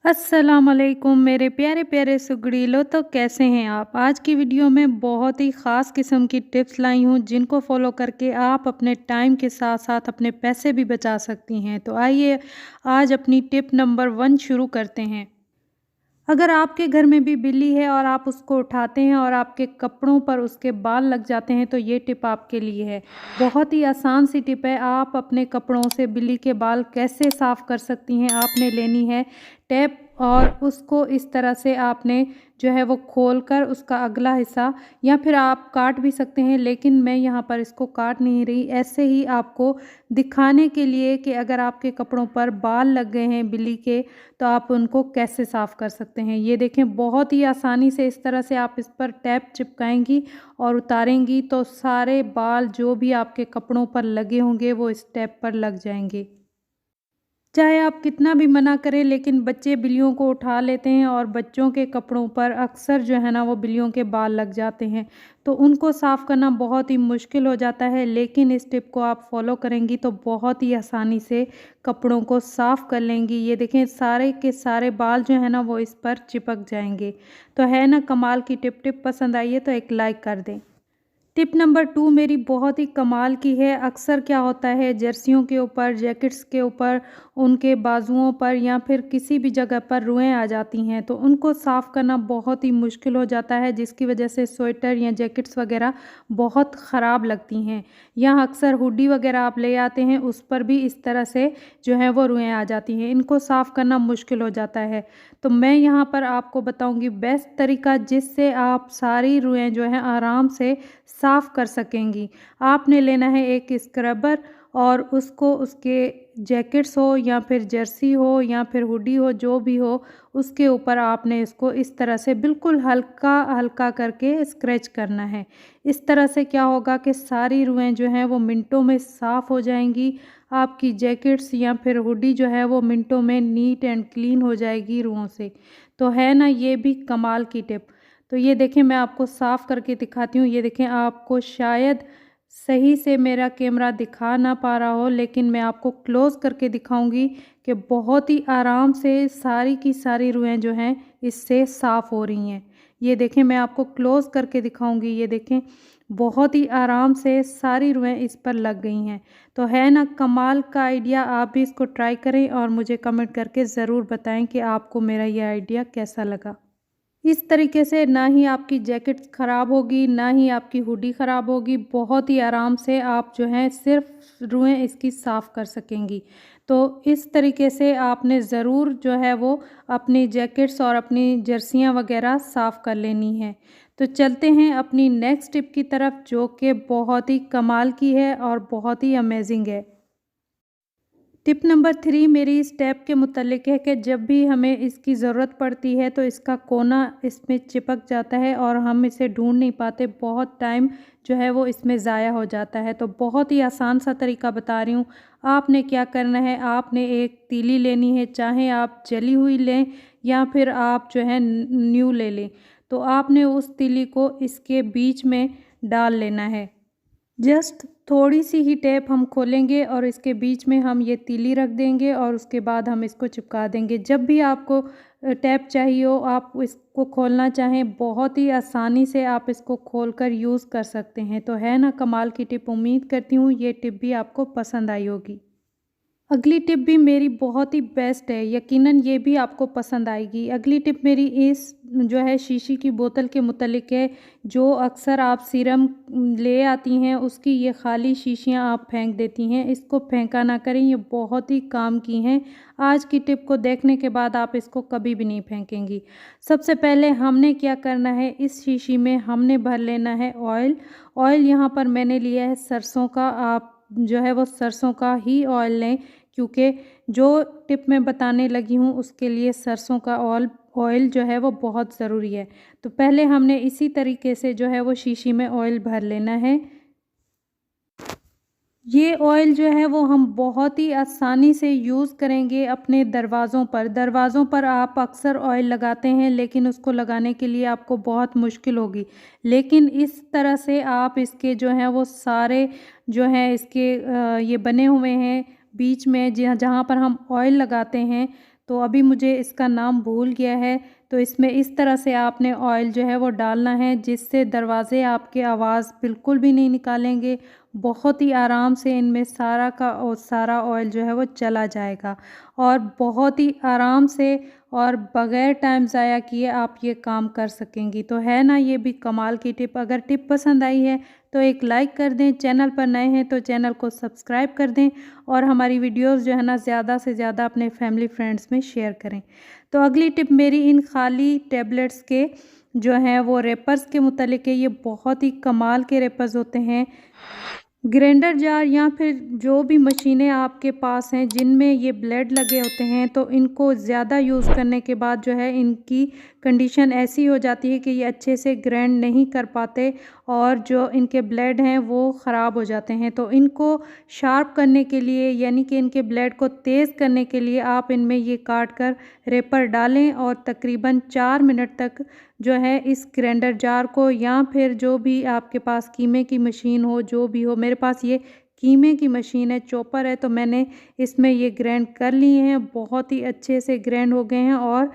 अस्सलाम वालेकुम मेरे प्यारे प्यारे सुगड़ीलो। तो कैसे हैं आप। आज की वीडियो में बहुत ही ख़ास किस्म की टिप्स लाई हूँ जिनको फॉलो करके आप अपने टाइम के साथ साथ अपने पैसे भी बचा सकती हैं। तो आइए आज अपनी टिप नंबर 1 शुरू करते हैं। अगर आपके घर में भी बिल्ली है और आप उसको उठाते हैं और आपके कपड़ों पर उसके बाल लग जाते हैं तो ये टिप आपके लिए है। बहुत ही आसान सी टिप है। आप अपने कपड़ों से बिल्ली के बाल कैसे साफ़ कर सकती हैं। आपने लेनी है टेप और उसको इस तरह से आपने जो है वो खोल कर उसका अगला हिस्सा, या फिर आप काट भी सकते हैं, लेकिन मैं यहाँ पर इसको काट नहीं रही, ऐसे ही आपको दिखाने के लिए कि अगर आपके कपड़ों पर बाल लग गए हैं बिल्ली के तो आप उनको कैसे साफ़ कर सकते हैं। ये देखें बहुत ही आसानी से इस तरह से आप इस पर टैप चिपकाएंगी और उतारेंगी तो सारे बाल जो भी आपके कपड़ों पर लगे होंगे वो इस टैप पर लग जाएंगे। चाहे आप कितना भी मना करें लेकिन बच्चे बिल्लियों को उठा लेते हैं और बच्चों के कपड़ों पर अक्सर जो है ना वो बिल्लियों के बाल लग जाते हैं, तो उनको साफ़ करना बहुत ही मुश्किल हो जाता है। लेकिन इस टिप को आप फॉलो करेंगी तो बहुत ही आसानी से कपड़ों को साफ़ कर लेंगी। ये देखें सारे के सारे बाल जो है ना वो इस पर चिपक जाएंगे। तो है ना कमाल की टिप पसंद आई है तो एक लाइक कर दें। टिप नंबर 2 मेरी बहुत ही कमाल की है। अक्सर क्या होता है जर्सियों के ऊपर, जैकेट्स के ऊपर, उनके बाजुओं पर या फिर किसी भी जगह पर रुएं आ जाती हैं, तो उनको साफ़ करना बहुत ही मुश्किल हो जाता है, जिसकी वजह से स्वेटर या जैकेट्स वगैरह बहुत ख़राब लगती हैं। या अक्सर हुडी वगैरह आप ले आते हैं उस पर भी इस तरह से जो है वो रुएं आ जाती हैं। इनको साफ़ करना मुश्किल हो जाता है। तो मैं यहाँ पर आपको बताऊँगी बेस्ट तरीका जिससे आप सारी रुएं जो हैं आराम से साफ़ कर सकेंगी। आपने लेना है एक स्क्रबर और उसको उसके जैकेट्स हो या फिर जर्सी हो या फिर हुडी हो, जो भी हो, उसके ऊपर आपने इसको इस तरह से बिल्कुल हल्का हल्का करके स्क्रैच करना है। इस तरह से क्या होगा कि सारी रुएं जो हैं वो मिनटों में साफ़ हो जाएंगी। आपकी जैकेट्स या फिर हुडी जो है वो मिनटों में नीट एंड क्लीन हो जाएगी रुओं से। तो है ना ये भी कमाल की टिप। तो ये देखें मैं आपको साफ़ करके दिखाती हूँ। ये देखें आपको शायद सही से मेरा कैमरा दिखा ना पा रहा हो, लेकिन मैं आपको क्लोज़ करके दिखाऊंगी कि बहुत ही आराम से सारी की सारी रुएं जो हैं इससे साफ़ हो रही हैं। ये देखें मैं आपको क्लोज़ करके दिखाऊंगी। ये देखें बहुत ही आराम से सारी रुएं इस पर लग गई हैं। तो है ना कमाल का आइडिया। आप भी इसको ट्राई करें और मुझे कमेंट करके ज़रूर बताएं कि आपको मेरा ये आइडिया कैसा लगा। इस तरीके से ना ही आपकी जैकेट ख़राब होगी, ना ही आपकी हुडी ख़राब होगी। बहुत ही आराम से आप जो हैं सिर्फ रुएं इसकी साफ़ कर सकेंगी। तो इस तरीके से आपने ज़रूर जो है वो अपनी जैकेट्स और अपनी जर्सियाँ वग़ैरह साफ़ कर लेनी है। तो चलते हैं अपनी नेक्स्ट टिप की तरफ जो कि बहुत ही कमाल की है और बहुत ही अमेजिंग है। टिप नंबर 3 मेरी इस टैप के मुतल्लिक है कि जब भी हमें इसकी ज़रूरत पड़ती है तो इसका कोना इसमें चिपक जाता है और हम इसे ढूंढ नहीं पाते। बहुत टाइम जो है वो इसमें ज़ाया हो जाता है। तो बहुत ही आसान सा तरीका बता रही हूँ। आपने क्या करना है, आपने एक तीली लेनी है, चाहे आप जली हुई लें या फिर आप जो है न्यू ले लें। तो आपने उस तीली को इसके बीच में डाल लेना है। जस्ट थोड़ी सी ही टेप हम खोलेंगे और इसके बीच में हम ये तीली रख देंगे और उसके बाद हम इसको चिपका देंगे। जब भी आपको टेप चाहिए हो, आप इसको खोलना चाहें, बहुत ही आसानी से आप इसको खोलकर यूज़ कर सकते हैं। तो है ना कमाल की टिप। उम्मीद करती हूँ ये टिप भी आपको पसंद आई होगी। अगली टिप भी मेरी बहुत ही बेस्ट है, यकीनन ये भी आपको पसंद आएगी। अगली टिप मेरी इस जो है शीशी की बोतल के मुतल्लिक है। जो अक्सर आप सीरम ले आती हैं उसकी ये खाली शीशियाँ आप फेंक देती हैं, इसको फेंका ना करें, ये बहुत ही काम की हैं। आज की टिप को देखने के बाद आप इसको कभी भी नहीं फेंकेंगी। सबसे पहले हमने क्या करना है, इस शीशी में हमने भर लेना है ऑयल। ऑयल यहाँ पर मैंने लिया है सरसों का। आप जो है वो सरसों का ही ऑयल लें, क्योंकि जो टिप मैं बताने लगी हूँ उसके लिए सरसों का ऑयल जो है वो बहुत ज़रूरी है। तो पहले हमने इसी तरीके से जो है वो शीशी में ऑयल भर लेना है। ये ऑयल जो है वो हम बहुत ही आसानी से यूज़ करेंगे अपने दरवाज़ों पर। दरवाज़ों पर आप अक्सर ऑयल लगाते हैं लेकिन उसको लगाने के लिए आपको बहुत मुश्किल होगी। लेकिन इस तरह से आप इसके जो हैं वो सारे जो हैं इसके ये बने हुए हैं बीच में जहाँ जहाँ पर हम ऑयल लगाते हैं, तो अभी मुझे इसका नाम भूल गया है। तो इसमें इस तरह से आपने ऑयल जो है वो डालना है, जिससे दरवाज़े आपके आवाज़ बिल्कुल भी नहीं निकालेंगे। बहुत ही आराम से इनमें सारा का और सारा ऑयल जो है वो चला जाएगा और बहुत ही आराम से और बग़ैर टाइम ज़ाया किए आप ये काम कर सकेंगी। तो है ना ये भी कमाल की टिप। अगर टिप पसंद आई है तो एक लाइक कर दें, चैनल पर नए हैं तो चैनल को सब्सक्राइब कर दें और हमारी वीडियोस जो है ना ज़्यादा से ज़्यादा अपने फैमिली फ्रेंड्स में शेयर करें। तो अगली टिप मेरी इन खाली टैबलेट्स के जो हैं वो रैपर्स के मुतालिक है। ये बहुत ही कमाल के रैपर्स होते हैं। ग्राइंडर जार या फिर जो भी मशीनें आपके पास हैं जिनमें ये ब्लेड लगे होते हैं, तो इनको ज़्यादा यूज़ करने के बाद जो है इनकी कंडीशन ऐसी हो जाती है कि ये अच्छे से ग्राइंड नहीं कर पाते और जो इनके ब्लेड हैं वो ख़राब हो जाते हैं। तो इनको शार्प करने के लिए, यानी कि इनके ब्लेड को तेज़ करने के लिए आप इनमें ये काट कर रैपर डालें और तकरीबन 4 मिनट तक जो है इस ग्राइंडर जार को, या फिर जो भी आपके पास कीमे की मशीन हो, जो भी हो, मेरे पास ये कीमे की मशीन है, चॉपर है, तो मैंने इसमें ये ग्राइंड कर लिए हैं। बहुत ही अच्छे से ग्राइंड हो गए हैं और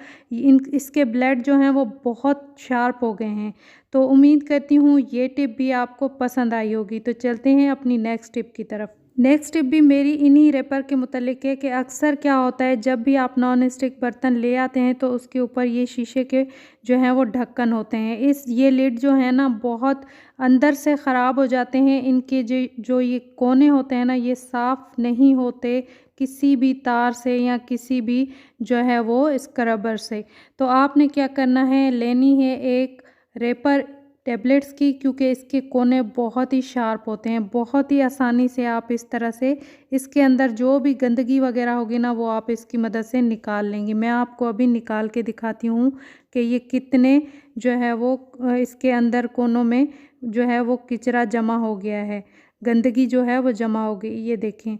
इसके ब्लेड जो हैं वो बहुत शार्प हो गए हैं। तो उम्मीद करती हूँ ये टिप भी आपको पसंद आई होगी। तो चलते हैं अपनी नेक्स्ट टिप की तरफ। नेक्स्ट टिप भी मेरी इन्हीं रैपर के मुतालिक है कि अक्सर क्या होता है, जब भी आप नॉन स्टिक बर्तन ले आते हैं तो उसके ऊपर ये शीशे के जो हैं वो ढक्कन होते हैं। ये लिड जो है ना बहुत अंदर से ख़राब हो जाते हैं। इनके जो ये कोने होते हैं ना, ये साफ़ नहीं होते किसी भी तार से या किसी भी जो है वो स्क्रबर से। तो आपने क्या करना है, लेनी है एक रैपर टैबलेट्स की, क्योंकि इसके कोने बहुत ही शार्प होते हैं। बहुत ही आसानी से आप इस तरह से इसके अंदर जो भी गंदगी वगैरह होगी ना, वो आप इसकी मदद से निकाल लेंगी। मैं आपको अभी निकाल के दिखाती हूँ कि ये कितने जो है वो इसके अंदर कोनों में जो है वो कचरा जमा हो गया है, गंदगी जो है वो जमा हो गई, ये देखें।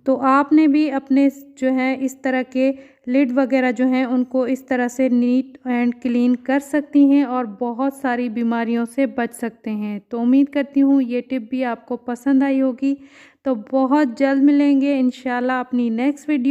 तो आपने भी अपने जो है इस तरह के लिड वगैरह जो हैं उनको इस तरह से नीट एंड क्लीन कर सकती हैं और बहुत सारी बीमारियों से बच सकते हैं। तो उम्मीद करती हूँ ये टिप भी आपको पसंद आई होगी। तो बहुत जल्द मिलेंगे इंशाल्लाह अपनी नेक्स्ट वीडियो।